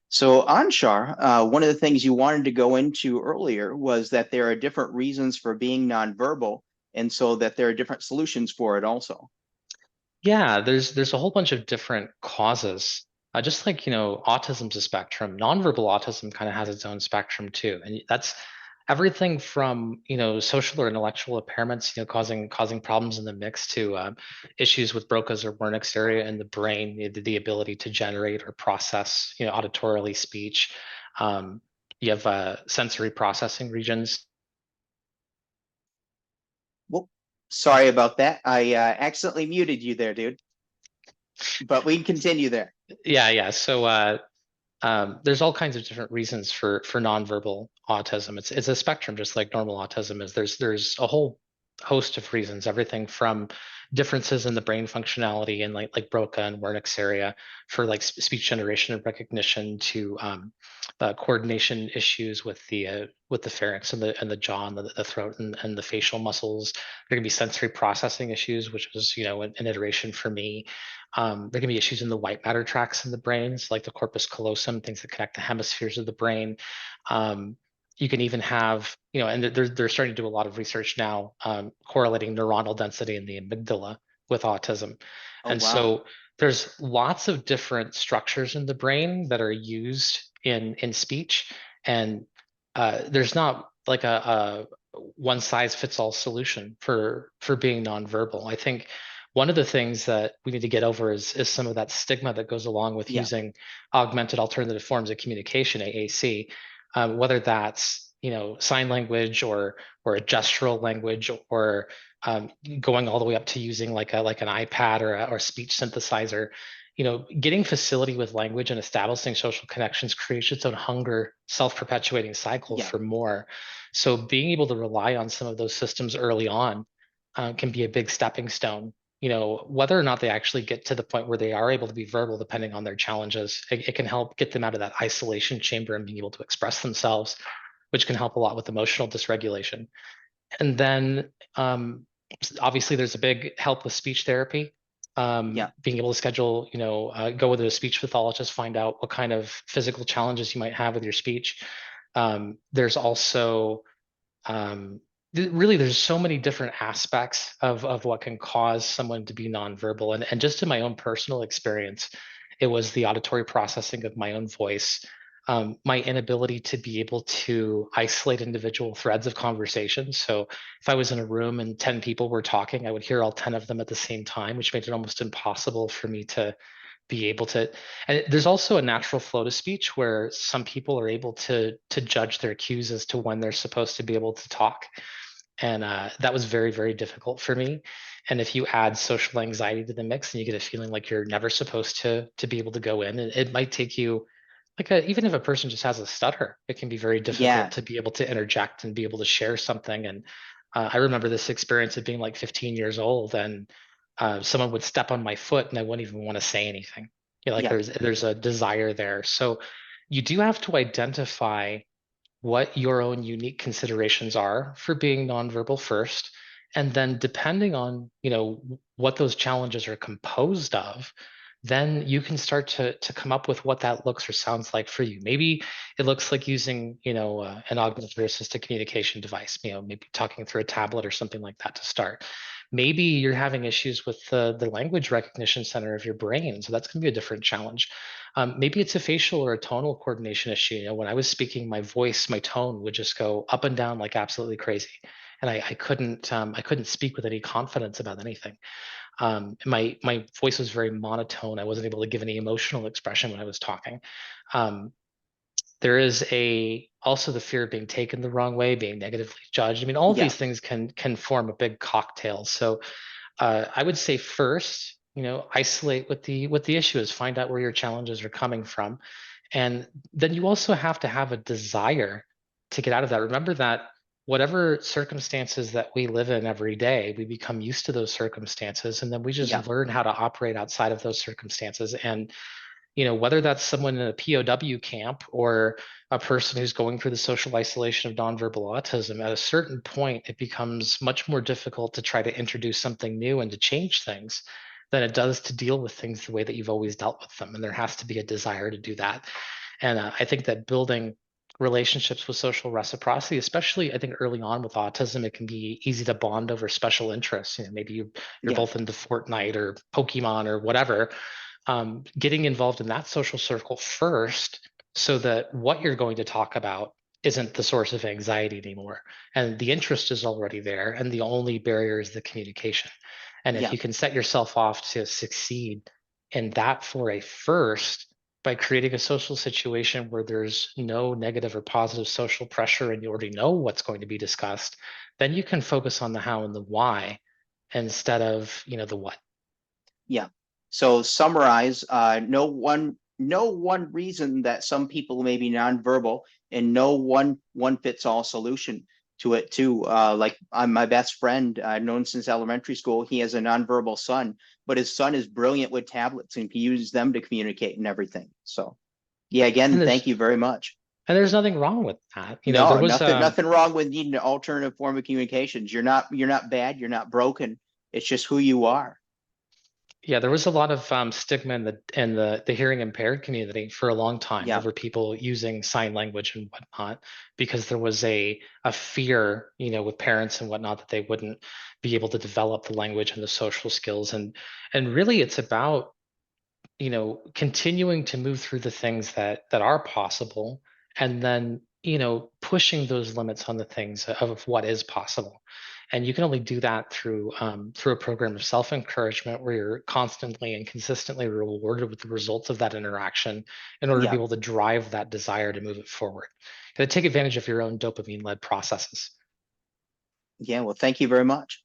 So, Anshar, one of the things you wanted to go into earlier was that there are different reasons for being nonverbal, and so that there are different solutions for it also. Yeah, there's a whole bunch of different causes. Just like, autism's a spectrum, nonverbal autism kind of has its own spectrum too. And that's everything from, social or intellectual impairments, causing problems in the mix to issues with Broca's or Wernicke's area in the brain, the ability to generate or process, auditorily speech. Um, you have sensory processing regions. Well, sorry about that. I accidentally muted you there, dude. But we can continue there. Yeah. So there's all kinds of different reasons for nonverbal autism. It's a spectrum, just like normal autism is. There's a whole host of reasons, everything from differences in the brain functionality and like Broca and Wernicke's area for like speech generation and recognition to coordination issues with the pharynx and the jaw and the throat and the facial muscles. There can be sensory processing issues, which was an iteration for me. There can be issues in the white matter tracts in the brains, like the corpus callosum, things that connect the hemispheres of the brain. Um, you can even have, and they're starting to do a lot of research now correlating neuronal density in the amygdala with autism. Oh, And wow. so there's lots of different structures in the brain that are used in speech, and there's not like a one size fits all solution for being nonverbal. I think one of the things that we need to get over is some of that stigma that goes along with Yeah, using augmented alternative forms of communication, AAC, whether that's sign language or a gestural language or going all the way up to using like an iPad or a speech synthesizer. Getting facility with language and establishing social connections creates its own hunger, self-perpetuating cycle yeah, for more. So being able to rely on some of those systems early on can be a big stepping stone. Whether or not they actually get to the point where they are able to be verbal, depending on their challenges, it can help get them out of that isolation chamber and being able to express themselves, which can help a lot with emotional dysregulation. And then obviously there's a big help with speech therapy. yeah. Being able to schedule, go with a speech pathologist, find out what kind of physical challenges you might have with your speech. There's also really there's so many different aspects of what can cause someone to be nonverbal. And just in my own personal experience, it was the auditory processing of my own voice, my inability to be able to isolate individual threads of conversation. So if I was in a room and 10 people were talking, I would hear all 10 of them at the same time, which made it almost impossible for me to be able to. And there's also a natural flow to speech where some people are able to judge their cues as to when they're supposed to be able to talk. And that was very, very difficult for me. And if you add social anxiety to the mix, and you get a feeling like you're never supposed to be able to go in, it might take you even if a person just has a stutter, it can be very difficult Yeah. to be able to interject and be able to share something. And I remember this experience of being like 15 years old, and someone would step on my foot, and I wouldn't even want to say anything. Like Yeah. there's a desire there. So you do have to identify what your own unique considerations are for being nonverbal first, and then depending on what those challenges are composed of, then you can start to come up with what that looks or sounds like for you. Maybe it looks like using an augmented or assisted communication device, maybe talking through a tablet or something like that to start. Maybe you're having issues with the language recognition center of your brain, so that's going to be a different challenge. Maybe it's a facial or a tonal coordination issue. When I was speaking, my voice, my tone would just go up and down like absolutely crazy, and I couldn't speak with any confidence about anything. My voice was very monotone. I wasn't able to give any emotional expression when I was talking. Um, there is a also the fear of being taken the wrong way, being negatively judged. I mean, all of Yeah. these things can form a big cocktail. So I would say first, isolate what the issue is, find out where your challenges are coming from, and then you also have to have a desire to get out of that. Remember that whatever circumstances that we live in every day, we become used to those circumstances, and then we Yeah. just learn how to operate outside of those circumstances. And whether that's someone in a POW camp or a person who's going through the social isolation of nonverbal autism, at a certain point, it becomes much more difficult to try to introduce something new and to change things than it does to deal with things the way that you've always dealt with them. And there has to be a desire to do that. And I think that building relationships with social reciprocity, especially I think early on with autism, it can be easy to bond over special interests. Maybe you're Yeah. both into Fortnite or Pokemon or whatever. Getting involved in that social circle first, so that what you're going to talk about isn't the source of anxiety anymore, and the interest is already there, and the only barrier is the communication. And if Yeah. you can set yourself off to succeed in that for a first, by creating a social situation where there's no negative or positive social pressure and you already know what's going to be discussed, then you can focus on the how and the why instead of the what. Yeah. So summarize, no one reason that some people may be nonverbal, and no one fits all solution to it too. Like my best friend, I've known since elementary school. He has a nonverbal son, but his son is brilliant with tablets and he uses them to communicate and everything. So yeah, And again, there's thank you very much. and there's nothing wrong with that. There No, was nothing wrong with needing an alternative form of communications. You're not bad, you're not broken. It's just who you are. Yeah, there was a lot of stigma in the hearing impaired community for a long time Yeah, over people using sign language and whatnot, because there was a fear, with parents and whatnot, that they wouldn't be able to develop the language and the social skills. And really it's about, continuing to move through the things that are possible, and then, pushing those limits on the things of what is possible. And you can only do that through a program of self-encouragement where you're constantly and consistently rewarded with the results of that interaction in order to be yeah, able to drive that desire to move it forward. Got to take advantage of your own dopamine-led processes. yeah. Well, thank you very much.